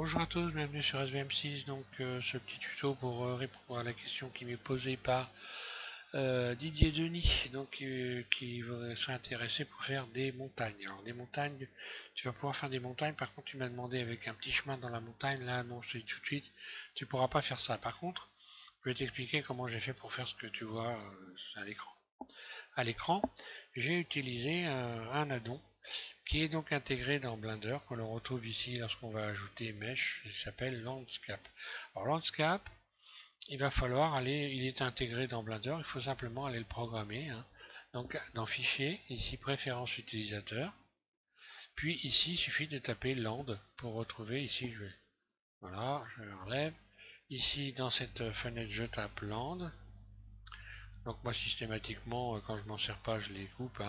Bonjour à tous, bienvenue sur SVM6. Donc ce petit tuto pour répondre à la question qui m'est posée par Didier Denis, donc qui serait intéressé pour faire des montagnes. Alors des montagnes, tu vas pouvoir faire des montagnes. Par contre, tu m'as demandé avec un petit chemin dans la montagne. Là, non, je te dis tout de suite, tu pourras pas faire ça. Par contre, je vais t'expliquer comment j'ai fait pour faire ce que tu vois à l'écran. À l'écran, j'ai utilisé un addon qui est donc intégré dans Blender, que l'on retrouve ici lorsqu'on va ajouter Mesh, il s'appelle Landscape. Alors Landscape, il va falloir aller, il est intégré dans Blender, il faut simplement aller le programmer. Donc dans Fichier, ici Préférences utilisateur, puis ici il suffit de taper Land pour retrouver, ici je vais, voilà, je l'enlève. Ici dans cette fenêtre je tape Land, donc moi systématiquement quand je m'en sers pas je les coupe.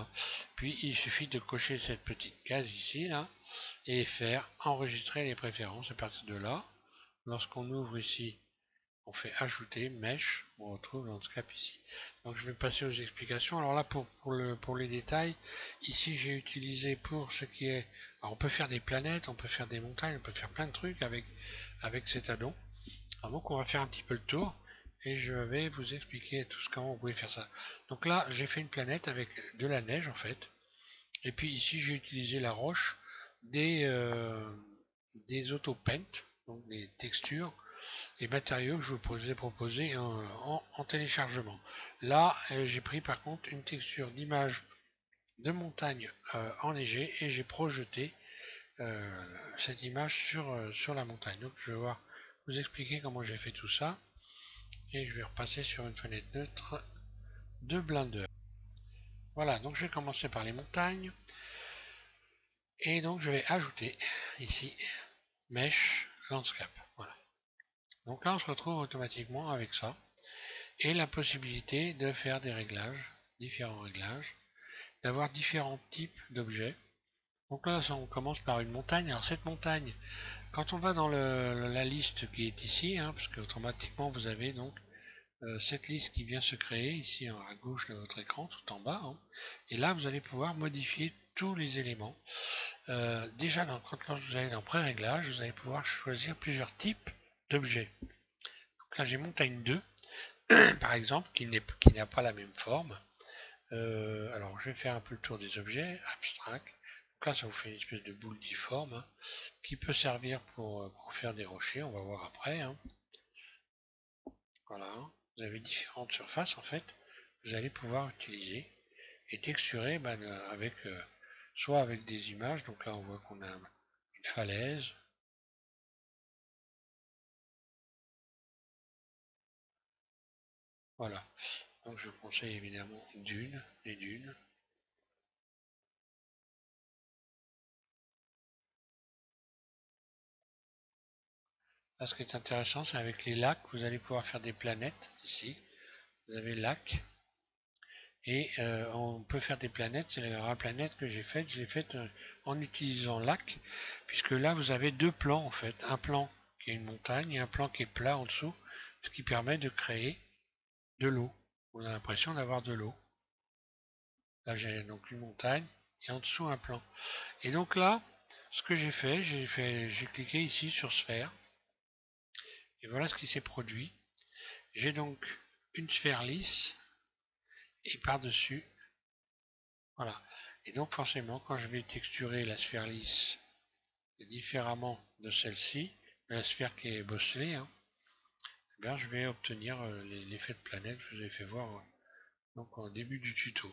Puis il suffit de cocher cette petite case ici là et faire enregistrer les préférences. À partir de là, lorsqu'on ouvre ici, on fait ajouter mesh, on retrouve Landscape ici. Donc je vais passer aux explications. Alors là pour les détails, ici j'ai utilisé pour ce qui est, alors on peut faire des planètes, on peut faire des montagnes, on peut faire plein de trucs avec cet addon. Alors donc on va faire un petit peu le tour et je vais vous expliquer tout ce comment vous pouvez faire ça. Donc là j'ai fait une planète avec de la neige en fait. Et puis ici j'ai utilisé la roche des autopaint, donc des textures et matériaux que je vous ai proposés en téléchargement. Là j'ai pris par contre une texture d'image de montagne enneigée et j'ai projeté cette image sur la montagne. Donc je vais vous expliquer comment j'ai fait tout ça et je vais repasser sur une fenêtre neutre de Blender. Voilà, donc je vais commencer par les montagnes et donc je vais ajouter ici Mesh Landscape. Voilà. Donc là on se retrouve automatiquement avec ça et la possibilité de faire des réglages, différents réglages, d'avoir différents types d'objets. Donc là on commence par une montagne. Alors cette montagne, quand on va dans la liste qui est ici, parce que automatiquement vous avez donc cette liste qui vient se créer ici à gauche de votre écran, tout en bas. Et là, vous allez pouvoir modifier tous les éléments. Déjà, quand vous allez dans pré-réglage, vous allez pouvoir choisir plusieurs types d'objets. Donc là, j'ai montagne 2, par exemple, qui n'a pas la même forme. Alors, je vais faire un peu le tour des objets, abstract. Donc là, ça vous fait une espèce de boule difforme qui peut servir pour faire des rochers, on va voir après. Voilà, vous avez différentes surfaces en fait, vous allez pouvoir utiliser et texturer avec soit avec des images. Donc là on voit qu'on a une falaise, voilà. Donc je conseille évidemment les dunes. Là ce qui est intéressant c'est avec les lacs, vous allez pouvoir faire des planètes ici. Vous avez lac et on peut faire des planètes. C'est la planète que j'ai faite, je l'ai faite en utilisant lac, puisque là vous avez deux plans en fait, un plan qui est une montagne et un plan qui est plat en dessous, ce qui permet de créer de l'eau. On a l'impression d'avoir de l'eau. Là j'ai donc une montagne et en dessous un plan. Et donc là, ce que j'ai cliqué ici sur sphère et voilà ce qui s'est produit. J'ai donc une sphère lisse et par-dessus, voilà. Et donc forcément, quand je vais texturer la sphère lisse différemment de celle-ci, la sphère qui est bosselée, eh bien, je vais obtenir l'effet de planète que je vous ai fait voir donc au début du tuto.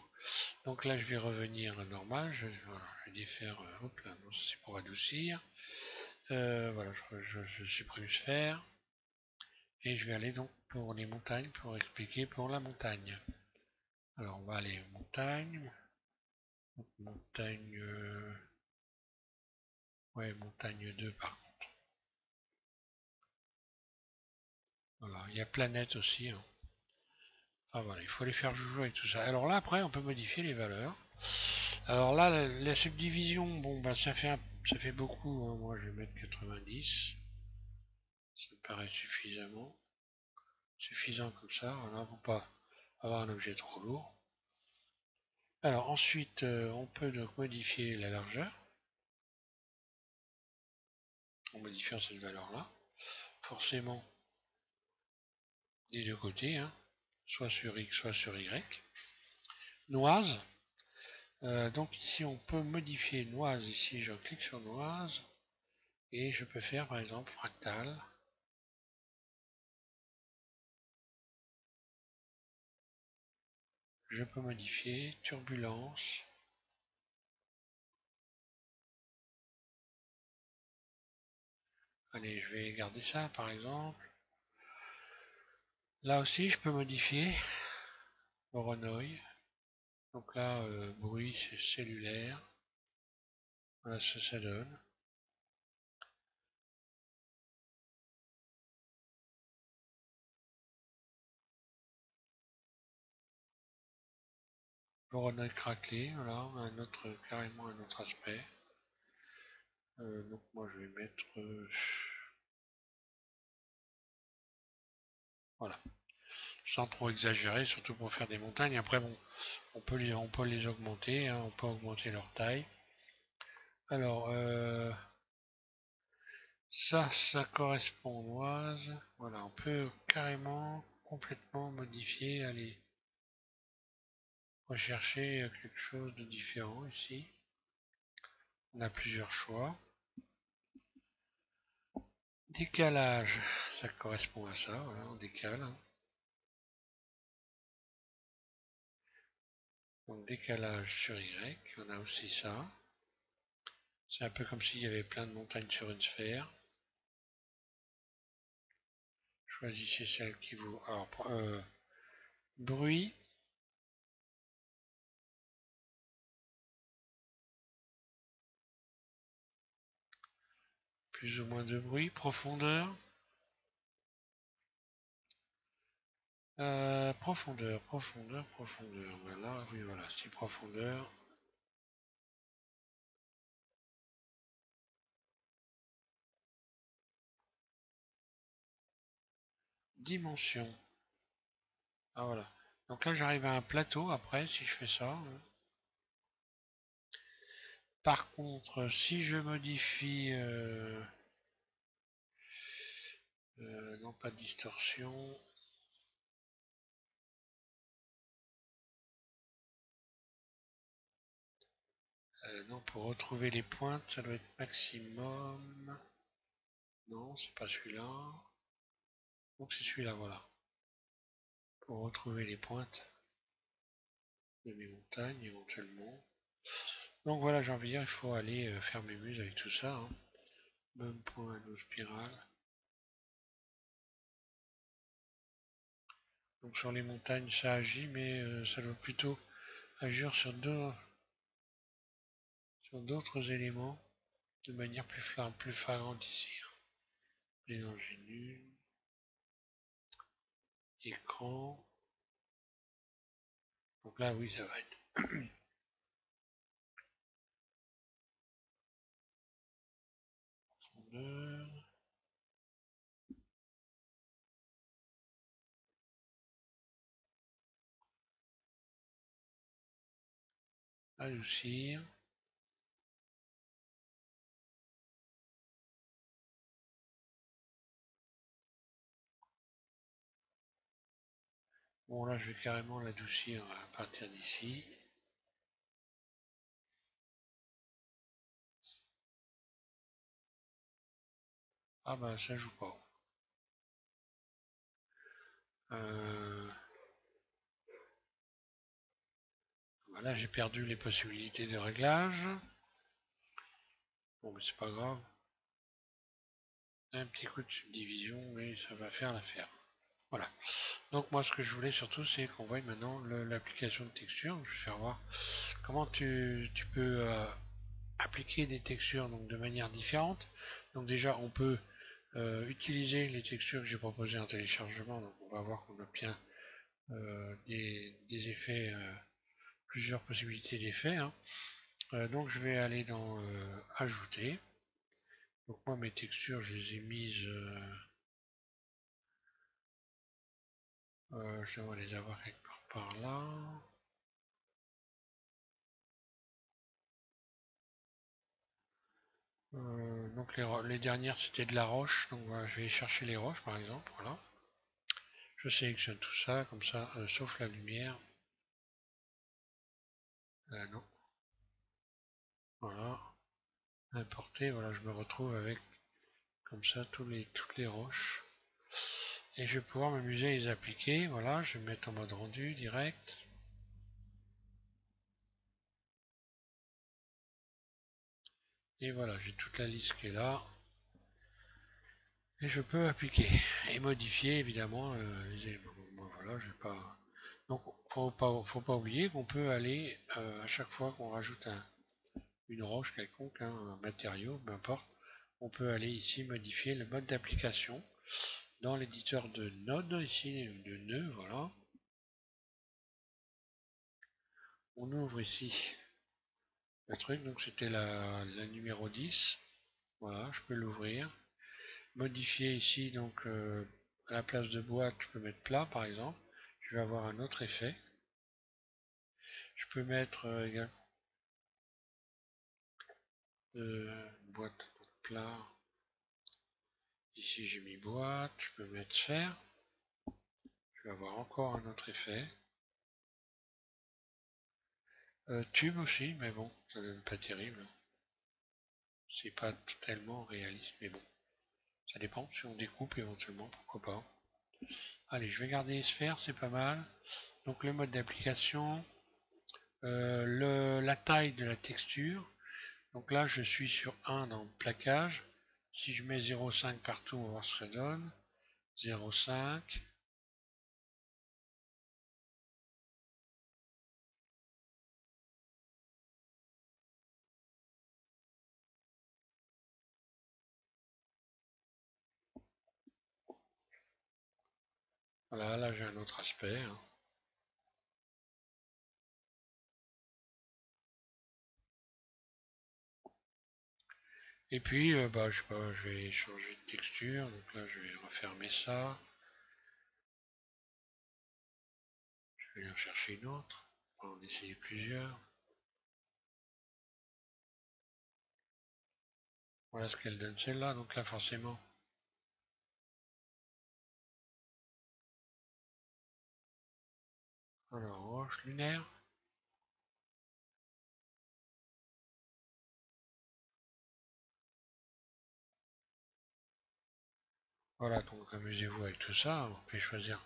Donc là je vais revenir normal, voilà, je vais défaire, hop là, c'est pour adoucir. Voilà, je supprime sphère et je vais aller donc pour les montagnes pour expliquer pour la montagne. Alors on va aller montagne, montagne, ouais, montagne 2 par contre. Voilà, il y a planète aussi. Ah voilà, il faut les faire jouer avec tout ça. Alors là après on peut modifier les valeurs. Alors là la subdivision, bon bah ça fait beaucoup, moi je vais mettre 90. Ça me paraît suffisant comme ça, voilà, pour pas avoir un objet trop lourd. Alors ensuite on peut donc modifier la largeur. en modifiant cette valeur-là, forcément des deux côtés, hein, soit sur X, soit sur Y. Noise, donc ici on peut modifier Noise, ici je clique sur Noise, et je peux faire par exemple fractal. Je peux modifier turbulence. Allez, je vais garder ça par exemple. Là aussi, je peux modifier Voronoi. Donc là, bruit, c'est cellulaire. Voilà ce que ça donne. Voronoi craquelé, voilà, on a un autre, carrément un autre aspect. Donc moi, je vais mettre... voilà, sans trop exagérer, surtout pour faire des montagnes. Après, bon, on peut les augmenter, hein, on peut augmenter leur taille. Alors, ça correspond aux Oise. Voilà, on peut carrément, complètement modifier, aller rechercher quelque chose de différent ici. On a plusieurs choix. Décalage, ça correspond à ça, voilà, on décale. Donc décalage sur Y, on a aussi ça. C'est un peu comme s'il y avait plein de montagnes sur une sphère. Choisissez celle qui vous... Alors, bruit. Plus ou moins de bruit. Profondeur. Profondeur. Voilà, oui, voilà, c'est profondeur. Dimension. Ah voilà. Donc là j'arrive à un plateau après si je fais ça. Par contre, si je modifie... non, pas de distorsion. Non, pour retrouver les pointes, ça doit être maximum. Non, c'est pas celui-là. Donc c'est celui-là, voilà. Pour retrouver les pointes de mes montagnes éventuellement. Donc voilà, j'ai envie de dire, il faut aller faire mes muses avec tout ça. Hein. Même point à nos spirales. Donc sur les montagnes, ça agit, mais ça doit plutôt agir sur d'autres éléments de manière plus flagrante ici. Hein. Les ingénus, écran. Donc là, oui, ça va être profondeur. Adoucir. Bon là je vais carrément l'adoucir à partir d'ici. Ah bah ça joue pas. Voilà, j'ai perdu les possibilités de réglage. Bon mais c'est pas grave. Un petit coup de subdivision, mais ça va faire l'affaire. Voilà. Donc moi ce que je voulais surtout c'est qu'on voit maintenant l'application de texture. Je vais faire voir comment tu peux appliquer des textures donc, de manière différente. Donc déjà on peut utiliser les textures que j'ai proposées en téléchargement. Donc on va voir qu'on obtient des effets, plusieurs possibilités d'effets. Hein. Donc je vais aller dans ajouter. Donc moi mes textures je les ai mises, je devrais les avoir quelque part par là. Donc les dernières c'était de la roche, donc voilà, je vais chercher les roches par exemple, voilà. Je sélectionne tout ça, comme ça, sauf la lumière. Non, voilà, importer, voilà, je me retrouve avec comme ça toutes les roches. Et je vais pouvoir m'amuser à les appliquer, voilà, je vais me mettre en mode rendu direct. Et voilà, j'ai toute la liste qui est là. Et je peux appliquer et modifier évidemment les éléments. Bon, voilà, je vais pas. Donc, faut pas oublier qu'on peut aller à chaque fois qu'on rajoute une roche quelconque, hein, un matériau, peu importe, on peut aller ici modifier le mode d'application dans l'éditeur de node, ici de nœuds, voilà. On ouvre ici le truc, donc c'était la numéro 10. Voilà, je peux l'ouvrir. Modifier ici, donc à la place de boîte, je peux mettre plat par exemple. Je vais avoir un autre effet. Je peux mettre également boîte plat. Ici j'ai mis boîte, je peux mettre sphère. Je vais avoir encore un autre effet. Tube aussi, mais bon, ça donne pas terrible. C'est pas tellement réaliste, mais bon. Ça dépend, si on découpe éventuellement, pourquoi pas. Allez, je vais garder sphère, c'est pas mal. Donc le mode d'application, la taille de la texture. Donc là, je suis sur 1 dans le plaquage. Si je mets 0,5 partout, on va voir ce que ça donne. 0,5. Voilà, là j'ai un autre aspect, hein. Et puis, bah, je sais pas, je vais changer de texture. Donc là, je vais refermer ça. Je vais en chercher une autre. On va en essayer plusieurs. Voilà ce qu'elle donne celle-là. Donc là, forcément. Alors, roche lunaire. Voilà, donc amusez-vous avec tout ça. Vous pouvez choisir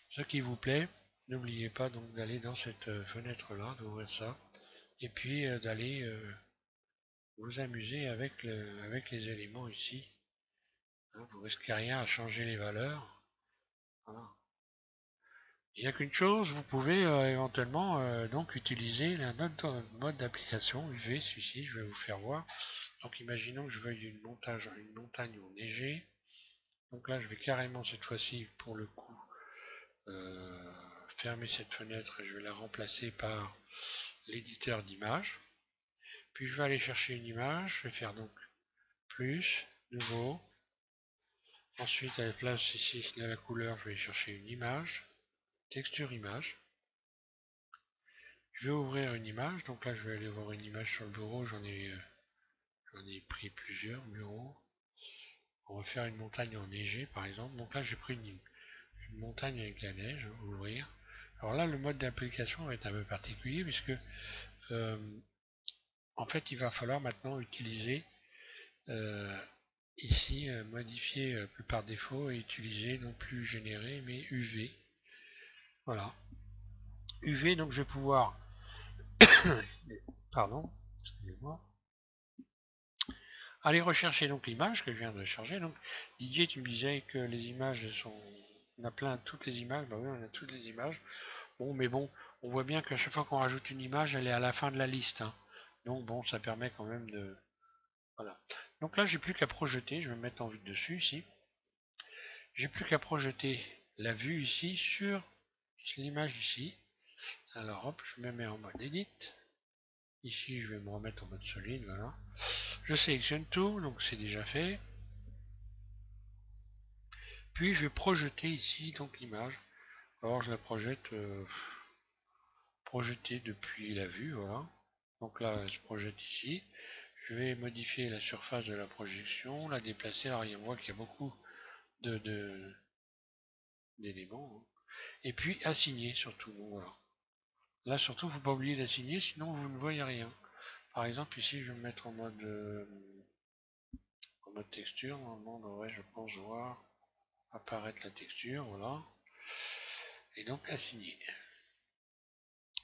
ce qui vous plaît. N'oubliez pas donc d'aller dans cette fenêtre-là, d'ouvrir ça. Et puis d'aller vous amuser avec les éléments ici. Hein, vous risquez rien à changer les valeurs. Voilà. Il n'y a qu'une chose, vous pouvez éventuellement donc utiliser un autre mode d'application UV, celui-ci, je vais vous faire voir. Donc imaginons que je veuille une montagne enneigée. Donc là je vais carrément cette fois-ci pour le coup euh, fermer cette fenêtre et je vais la remplacer par l'éditeur d'image. Puis je vais aller chercher une image, je vais faire donc plus, nouveau. Ensuite à la place ici de la couleur, je vais chercher une image, texture image. Je vais ouvrir une image, donc là je vais aller voir une image sur le bureau, j'en ai pris plusieurs bureaux. On va faire une montagne enneigée par exemple, donc là j'ai pris une montagne avec la neige, hein, ouvrir. Alors là le mode d'application va être un peu particulier puisque euh, en fait il va falloir maintenant utiliser euh, ici modifier plus par défaut et utiliser non plus générer mais UV. Voilà. UV donc je vais pouvoir pardon, excusez-moi. Allez rechercher donc l'image que je viens de charger. Donc Didier, tu me disais que les images sont. On a plein toutes les images. Bah oui, on a toutes les images. Bon, mais bon, on voit bien qu'à chaque fois qu'on rajoute une image, elle est à la fin de la liste, hein. Donc bon, ça permet quand même de. Voilà. Donc là, j'ai plus qu'à projeter. Je vais me mettre en vue de dessus ici. J'ai plus qu'à projeter la vue ici sur l'image ici. Alors hop, je me mets en mode edit. Ici, je vais me remettre en mode solide. Voilà. Je sélectionne tout, donc c'est déjà fait. Puis je vais projeter ici donc l'image. Alors je la projette projetée depuis la vue, voilà. Donc là, elle se projette ici. Je vais modifier la surface de la projection, la déplacer. Alors on voit qu'il y a beaucoup d'éléments. Hein. Et puis assigner surtout. Bon, voilà. Là surtout, il ne faut pas oublier d'assigner, sinon vous ne voyez rien. Par exemple, ici, je vais me mettre en mode texture. Normalement, on devrait, je pense, voir apparaître la texture. Voilà. Et donc assigner.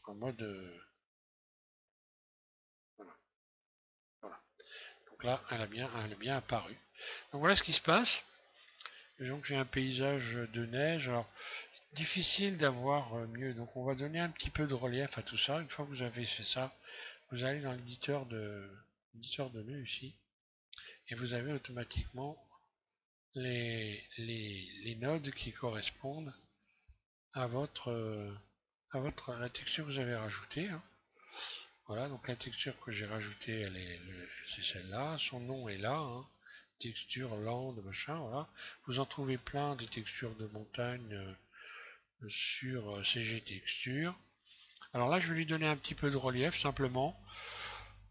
En mode... voilà. Voilà. Donc là, elle a bien apparu. Donc voilà ce qui se passe. Donc j'ai un paysage de neige. Alors, difficile d'avoir mieux. Donc on va donner un petit peu de relief à tout ça. Une fois que vous avez fait ça, vous allez dans l'éditeur de nœuds ici. Et vous avez automatiquement les nodes qui correspondent à la texture que vous avez rajoutée. Hein. Voilà, donc la texture que j'ai rajoutée, c'est celle-là. Son nom est là. Hein. Texture, land, machin, voilà. Vous en trouvez plein des textures de montagne sur CG Texture. Alors là, je vais lui donner un petit peu de relief, simplement.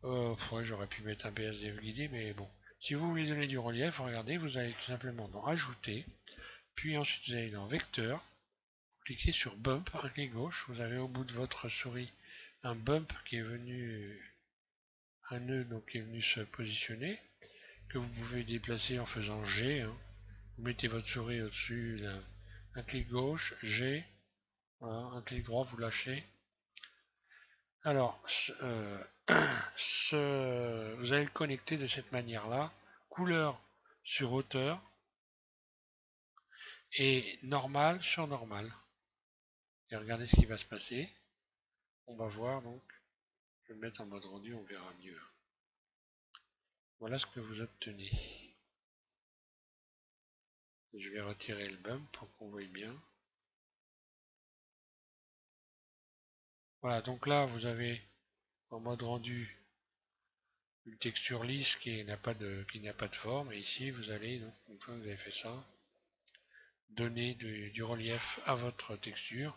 Ouais, j'aurais pu mettre un PSD guidé, mais bon. Si vous voulez donner du relief, regardez, vous allez tout simplement dans Ajouter, puis ensuite vous allez dans Vecteur, cliquez sur Bump, un clic gauche, vous avez au bout de votre souris un bump qui est venu, un nœud donc qui est venu se positionner, que vous pouvez déplacer en faisant G. Hein. Vous mettez votre souris au-dessus, un clic gauche, G, voilà, un clic droit, vous lâchez. Alors, vous allez le connecter de cette manière-là. Couleur sur hauteur et normal sur normal. Et regardez ce qui va se passer. On va voir donc. Je vais le mettre en mode rendu, on verra mieux. Voilà ce que vous obtenez. Je vais retirer le bump pour qu'on voie bien. Voilà, donc là vous avez en mode rendu une texture lisse qui n'a pas de forme. Et ici vous allez, donc, une fois que vous avez fait ça, donner du relief à votre texture.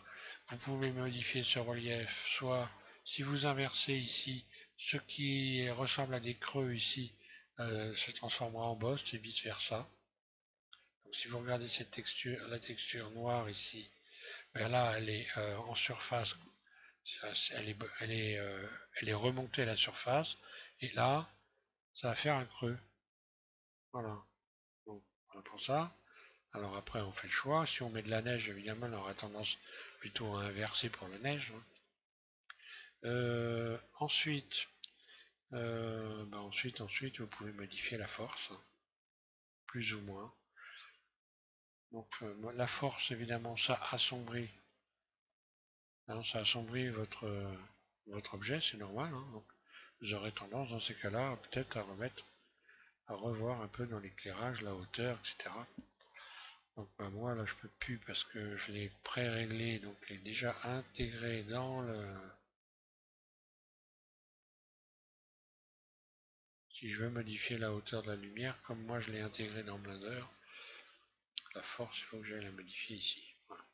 Vous pouvez modifier ce relief, soit si vous inversez ici, ce qui ressemble à des creux ici se transformera en boss et vice versa. Donc si vous regardez cette texture, la texture noire ici, ben là elle est en surface, elle est remontée à la surface, et là ça va faire un creux. Voilà. Donc voilà pour ça. Alors après, on fait le choix. Si on met de la neige, évidemment, on aura tendance plutôt à inverser pour la neige. Ensuite, ensuite, vous pouvez modifier la force, plus ou moins. Donc la force, évidemment, ça assombrit. Hein, ça assombrit votre objet, c'est normal. Hein. Donc, vous aurez tendance, dans ces cas-là, peut-être à revoir un peu dans l'éclairage, la hauteur, etc. Donc bah, moi là je peux plus parce que je l'ai pré-réglé, donc il est déjà intégré dans le... Si je veux modifier la hauteur de la lumière, comme moi je l'ai intégré dans Blender, la force il faut que j'aille la modifier ici. Voilà.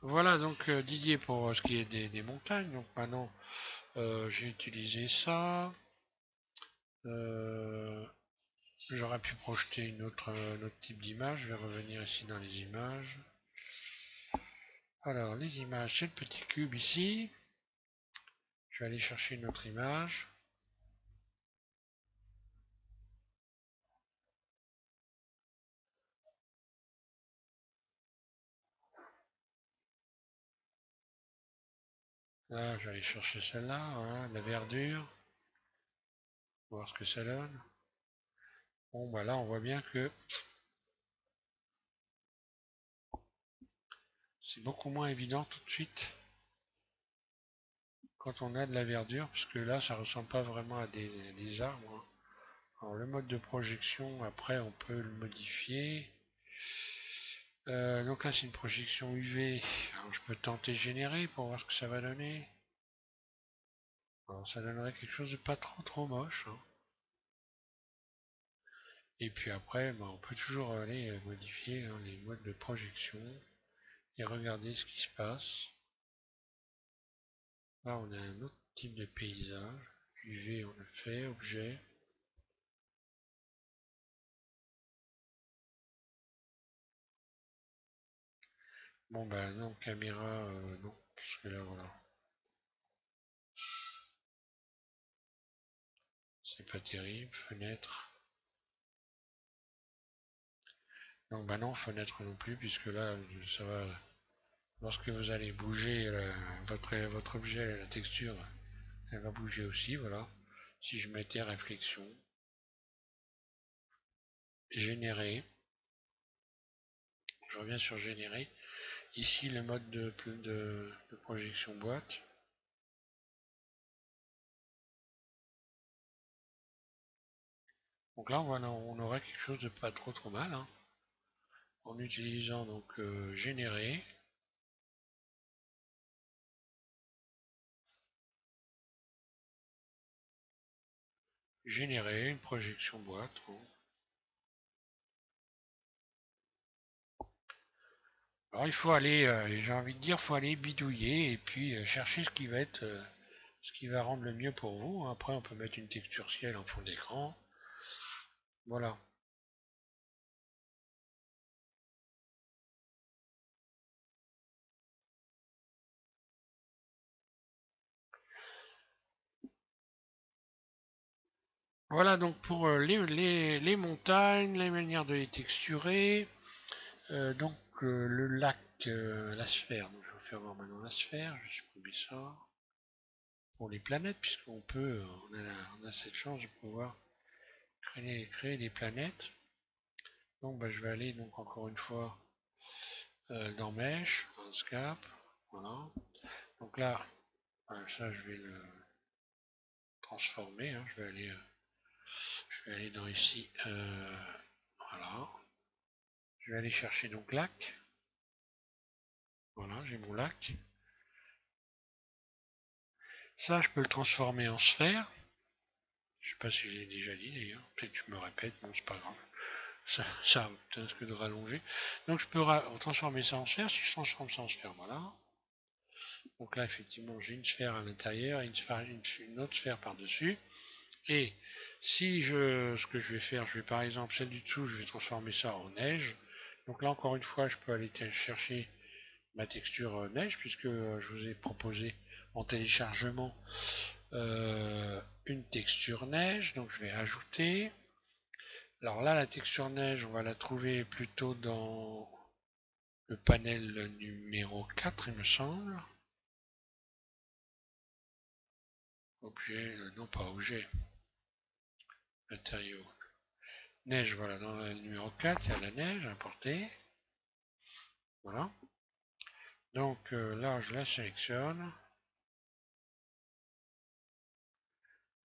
Voilà donc Didier pour ce qui est des montagnes. Donc maintenant j'ai utilisé ça. Euh, J'aurais pu projeter un autre type d'image. Je vais revenir ici dans les images. Alors les images, c'est le petit cube ici. Je vais aller chercher une autre image. Là, je vais aller chercher celle-là, voilà, la verdure, voir ce que ça donne. Bon, bah là, on voit bien que c'est beaucoup moins évident tout de suite quand on a de la verdure, parce que là, ça ressemble pas vraiment à des arbres. Hein. Alors, le mode de projection, après, on peut le modifier. Donc là, c'est une projection UV. Alors, je peux tenter générer pour voir ce que ça va donner. Alors, ça donnerait quelque chose de pas trop moche. Hein. Et puis après, ben, on peut toujours aller modifier hein, les modes de projection et regarder ce qui se passe. Là, on a un autre type de paysage. UV, on a fait, objet. Bon, bah non, caméra, non, parce que là, voilà, c'est pas terrible. Fenêtre. Donc, bah non, fenêtre non plus, puisque là, ça va. Lorsque vous allez bouger votre objet, la texture, elle va bouger aussi, voilà. Si je mettais réflexion, générer, je reviens sur générer. Ici, le mode de projection boîte. Donc là, voilà, on aurait quelque chose de pas trop mal, hein, en utilisant donc générer. Générer une projection boîte. Bon. Alors il faut aller, j'ai envie de dire, faut aller bidouiller et puis chercher ce qui va être, ce qui va rendre le mieux pour vous. Après, on peut mettre une texture ciel en fond d'écran. Voilà. Voilà donc pour les montagnes, les manières de les texturer. Donc le lac, la sphère. Donc, je vais vous faire voir maintenant la sphère. Je vais supprimer ça. Pour les planètes, puisqu'on peut, on a cette chance de pouvoir créer des planètes. Donc bah, je vais aller donc encore une fois dans Mesh, Landscape, voilà. Donc là, ça je vais le transformer, hein. Je vais aller dans ici, voilà. Je vais aller chercher donc lac, voilà, j'ai mon lac. Ça je peux le transformer en sphère. Je sais pas si je l'ai déjà dit d'ailleurs, peut-être que je me répète, bon c'est pas grave. Ça peut-être que de rallonger. Donc je peux transformer ça en sphère. Si je transforme ça en sphère, voilà. Donc là, effectivement, j'ai une sphère à l'intérieur et une autre sphère par-dessus. Et si ce que je vais faire, je vais par exemple celle du dessous, je vais transformer ça en neige. Donc là, encore une fois, je peux aller chercher ma texture neige, puisque je vous ai proposé en téléchargement une texture neige. Donc je vais ajouter. Alors là, la texture neige, on va la trouver plutôt dans le panel numéro 4, il me semble. Objet, non pas objet, matériaux. Neige, voilà, dans le numéro 4, il y a la neige importée. Voilà. Donc là, je la sélectionne.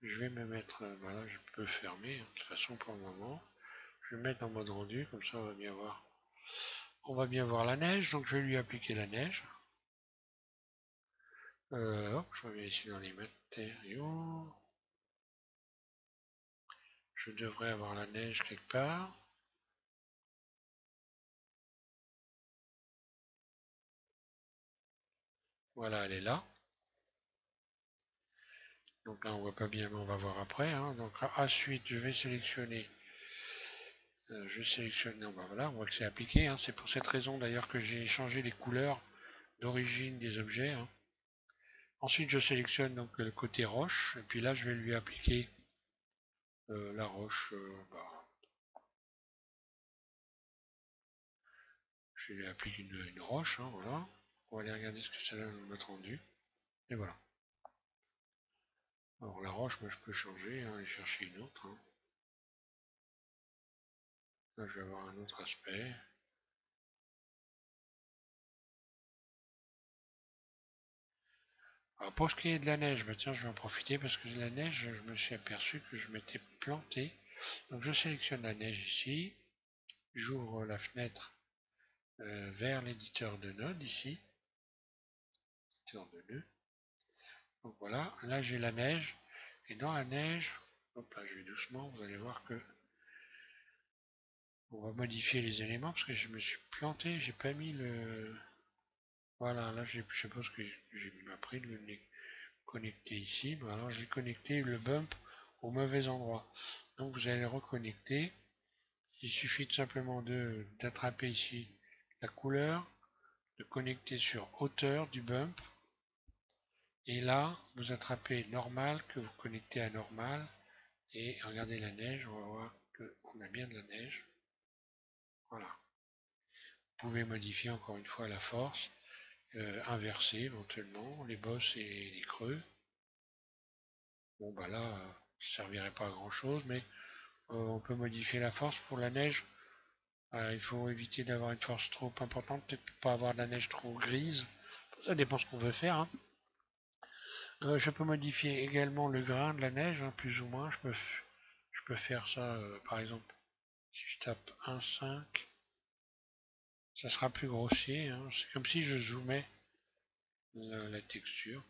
Je vais me mettre, voilà, je peux fermer, hein, de toute façon pour le moment. Je vais me mettre en mode rendu, comme ça on va bien voir. On va bien voir la neige, donc je vais lui appliquer la neige. Hop, je reviens ici dans les matériaux. Je devrais avoir la neige quelque part. Voilà, elle est là. Donc là, on voit pas bien, mais on va voir après, hein. Donc ensuite, je vais sélectionner. Je sélectionne. Non, bah voilà, on voit que c'est appliqué, hein. C'est pour cette raison d'ailleurs que j'ai changé les couleurs d'origine des objets, hein. Ensuite, je sélectionne donc le côté roche, et puis là, je vais lui appliquer la roche. Bah, je lui applique une roche, hein, voilà. On va aller regarder ce que ça donne notre rendu. Et voilà. Alors la roche, moi je peux changer, hein, et chercher une autre, hein. Là, je vais avoir un autre aspect. Alors pour ce qui est de la neige, bah tiens, je vais en profiter parce que de la neige, je me suis aperçu que je m'étais planté. Donc je sélectionne la neige ici. J'ouvre la fenêtre vers l'éditeur de node ici. Éditeur de nœuds. Donc voilà, là j'ai la neige. Et dans la neige, hop là je vais doucement, vous allez voir que On va modifier les éléments parce que je me suis planté, j'ai pas mis le... Voilà, là je sais pas ce que j'ai appris de le connecter ici. Voilà, j'ai connecté le bump au mauvais endroit. Donc vous allez le reconnecter. Il suffit tout simplement d'attraper ici la couleur, de connecter sur hauteur du bump. Et là, vous attrapez normal, que vous connectez à normal. Et regardez la neige, on va voir qu'on a bien de la neige. Voilà. Vous pouvez modifier encore une fois la force, inverser éventuellement les bosses et les creux. Bon bah là, ça servirait pas à grand chose, mais on peut modifier la force pour la neige. Il faut éviter d'avoir une force trop importante, peut-être pas avoir de la neige trop grise. Ça dépend ce qu'on veut faire, hein. Je peux modifier également le grain de la neige, hein, plus ou moins. Je peux faire ça, par exemple, si je tape 1,5, ça sera plus grossier, hein. C'est comme si je zoomais la texture.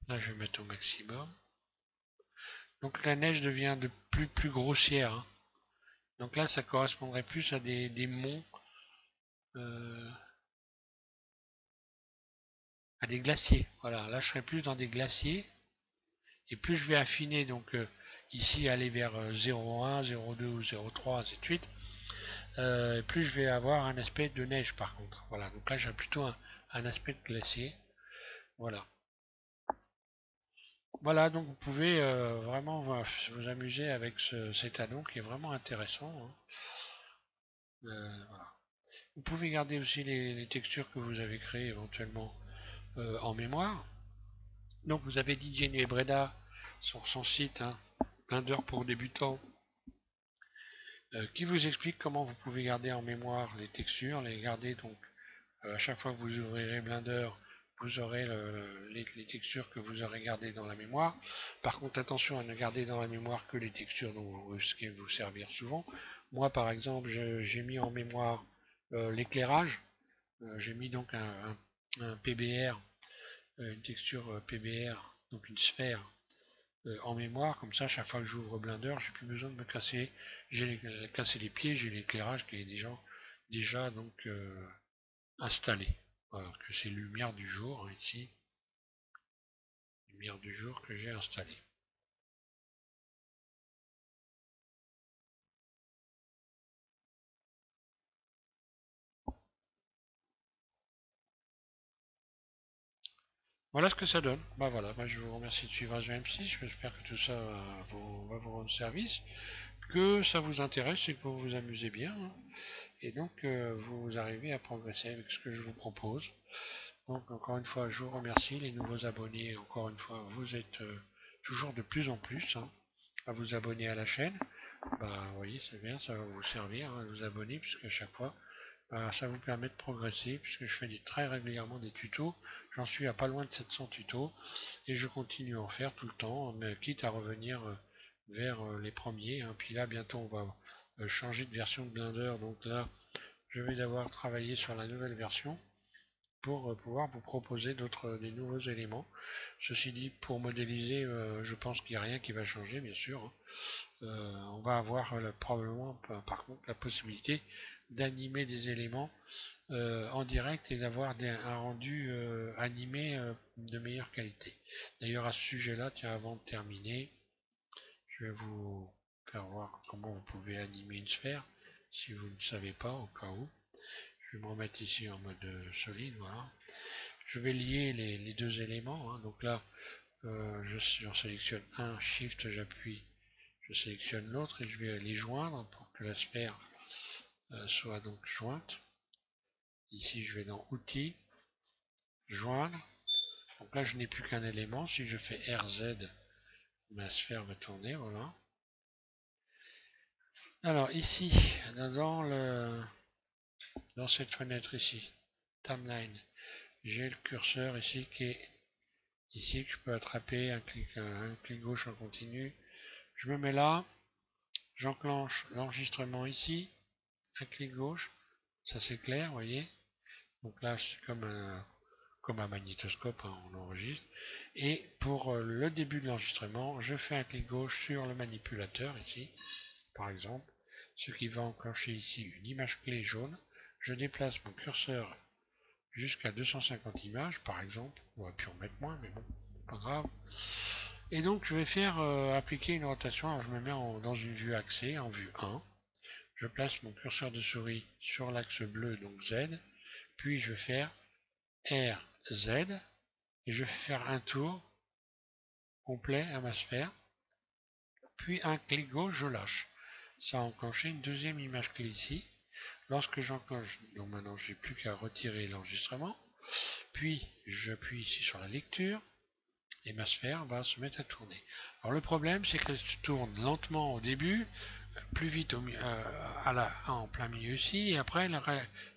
Là, je vais mettre au maximum. Donc la neige devient de plus grossière, hein. Donc là, ça correspondrait plus à des monts, euh, à des glaciers. Voilà, là, je serais plus dans des glaciers. Et plus je vais affiner, donc ici, aller vers 0,1, 0,2 ou 0,3, ainsi de suite, plus je vais avoir un aspect de neige par contre. Voilà, donc là, j'ai plutôt un aspect de glacier. Voilà. Voilà, donc vous pouvez vraiment vous amuser avec cet addon qui est vraiment intéressant, hein. Voilà. Vous pouvez garder aussi les textures que vous avez créées éventuellement en mémoire. Donc vous avez DJ Breda sur son site, hein, Blender pour débutants, qui vous explique comment vous pouvez garder en mémoire les textures, les garder donc à chaque fois que vous ouvrirez Blender, vous aurez les textures que vous aurez gardées dans la mémoire. Par contre, attention à ne garder dans la mémoire que les textures dont vous risquez de vous servir souvent. Moi, par exemple, j'ai mis en mémoire l'éclairage. J'ai mis donc un PBR, une texture PBR, donc une sphère en mémoire. Comme ça, chaque fois que j'ouvre Blender, j'ai plus besoin de me casser, casser les pieds. J'ai l'éclairage qui est déjà donc installé. Voilà, que c'est lumière du jour, hein, ici, lumière du jour que j'ai installé. Voilà ce que ça donne. Bah voilà, bah je vous remercie de suivre M6. J'espère que tout ça va vous rendre service, que ça vous intéresse et que vous vous amusez bien, hein. Et donc vous arrivez à progresser avec ce que je vous propose. Donc encore une fois, je vous remercie. Les nouveaux abonnés, encore une fois, vous êtes toujours de plus en plus, hein, à vous abonner à la chaîne. Bah vous voyez, c'est bien, ça va vous servir, hein, à vous abonner, puisque à chaque fois, bah, ça vous permet de progresser, puisque je fais très régulièrement des tutos. J'en suis à pas loin de 700 tutos, et je continue à en faire tout le temps, mais quitte à revenir vers les premiers, hein. Puis là, bientôt, on va changer de version de Blender, donc là, je vais devoir travailler sur la nouvelle version pour pouvoir vous proposer des nouveaux éléments. Ceci dit, pour modéliser, je pense qu'il n'y a rien qui va changer, bien sûr, hein. On va avoir probablement, par contre, la possibilité d'animer des éléments en direct et d'avoir un rendu animé de meilleure qualité. D'ailleurs, à ce sujet-là, tiens, avant de terminer, je vais vous faire voir comment vous pouvez animer une sphère, si vous ne savez pas, au cas où. Je vais me remettre ici en mode solide, voilà. Je vais lier les deux éléments, hein. Donc là, je sélectionne un, Shift, j'appuie, je sélectionne l'autre et je vais les joindre pour que la sphère soit donc jointe. Ici, je vais dans Outils, Joindre. Donc là, je n'ai plus qu'un élément. Si je fais RZ, ma sphère va tourner, voilà. Alors ici, dans cette fenêtre ici, Timeline, j'ai le curseur ici qui est ici que je peux attraper, un clic gauche en continu. Je me mets là, j'enclenche l'enregistrement ici, un clic gauche, ça c'est clair, vous voyez. Donc là, c'est comme un magnétoscope, hein, on enregistre. Et pour le début de l'enregistrement, je fais un clic gauche sur le manipulateur ici, par exemple, ce qui va enclencher ici une image clé jaune. Je déplace mon curseur jusqu'à 250 images, par exemple. On aurait pu en mettre moins, mais bon, pas grave. Et donc, je vais faire appliquer une rotation. Alors, je me mets dans une vue axée, en vue 1. Je place mon curseur de souris sur l'axe bleu, donc Z. Puis, je vais faire R, Z. Et je vais faire un tour complet à ma sphère. Puis, un clic gauche, je lâche. Ça a enclenché une deuxième image clé ici. Lorsque j'enclenche, donc maintenant, j'ai plus qu'à retirer l'enregistrement. Puis, j'appuie ici sur la lecture. Et ma sphère va se mettre à tourner. Alors le problème, c'est qu'elle tourne lentement au début, plus vite en plein milieu ici, et après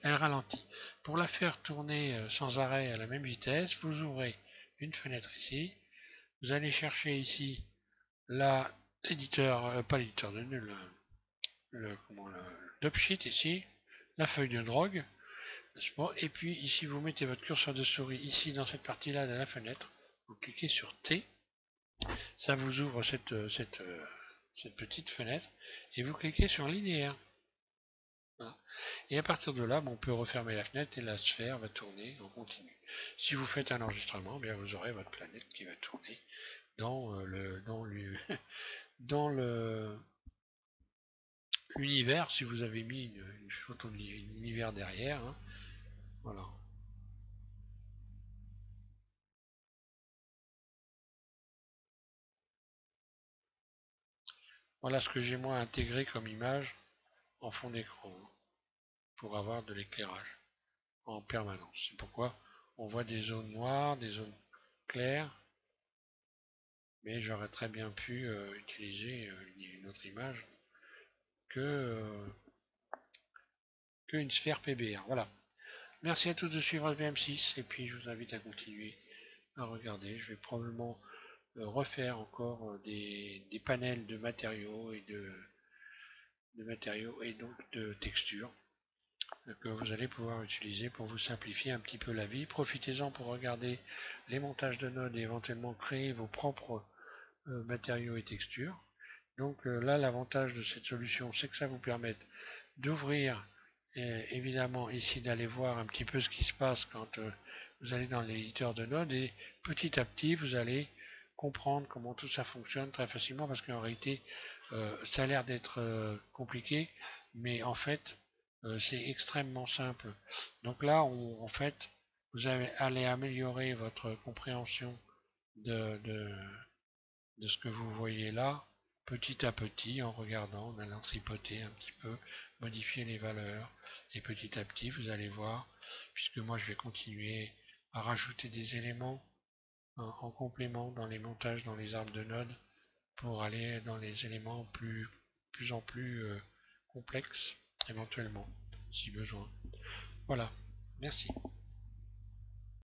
elle ralentit. Pour la faire tourner sans arrêt à la même vitesse, vous ouvrez une fenêtre ici, vous allez chercher ici l'éditeur, pas l'éditeur de nœuds, le sheet ici, la feuille de drogue, et puis ici vous mettez votre curseur de souris ici dans cette partie-là de la fenêtre, vous cliquez sur T, ça vous ouvre cette petite fenêtre et vous cliquez sur linéaire. Voilà. Et à partir de là, on peut refermer la fenêtre et la sphère va tourner en continu. Si vous faites un enregistrement, bien vous aurez votre planète qui va tourner dans dans l'univers, si vous avez mis une photo de l'univers derrière. Hein. Voilà. Voilà ce que j'ai moi intégré comme image en fond d'écran hein, pour avoir de l'éclairage en permanence. C'est pourquoi on voit des zones noires, des zones claires, mais j'aurais très bien pu utiliser une autre image que, qu'une sphère PBR. Voilà. Merci à tous de suivre VM6 et puis je vous invite à continuer à regarder. Je vais probablement refaire encore des panels de matériaux et donc de textures que vous allez pouvoir utiliser pour vous simplifier un petit peu la vie. Profitez-en pour regarder les montages de nodes et éventuellement créer vos propres matériaux et textures. Donc là, l'avantage de cette solution, c'est que ça vous permet d'ouvrir, évidemment ici d'aller voir un petit peu ce qui se passe quand vous allez dans l'éditeur de nodes et petit à petit, vous allez comprendre comment tout ça fonctionne très facilement parce qu'en réalité, ça a l'air d'être compliqué, mais en fait, c'est extrêmement simple. Donc là, en fait, vous allez améliorer votre compréhension de de ce que vous voyez là, petit à petit, en regardant, en allant tripoter un petit peu, modifier les valeurs, et petit à petit, vous allez voir, puisque moi je vais continuer à rajouter des éléments en complément dans les montages, dans les arbres de nodes, pour aller dans les éléments plus en plus complexes, éventuellement, si besoin. Voilà, merci.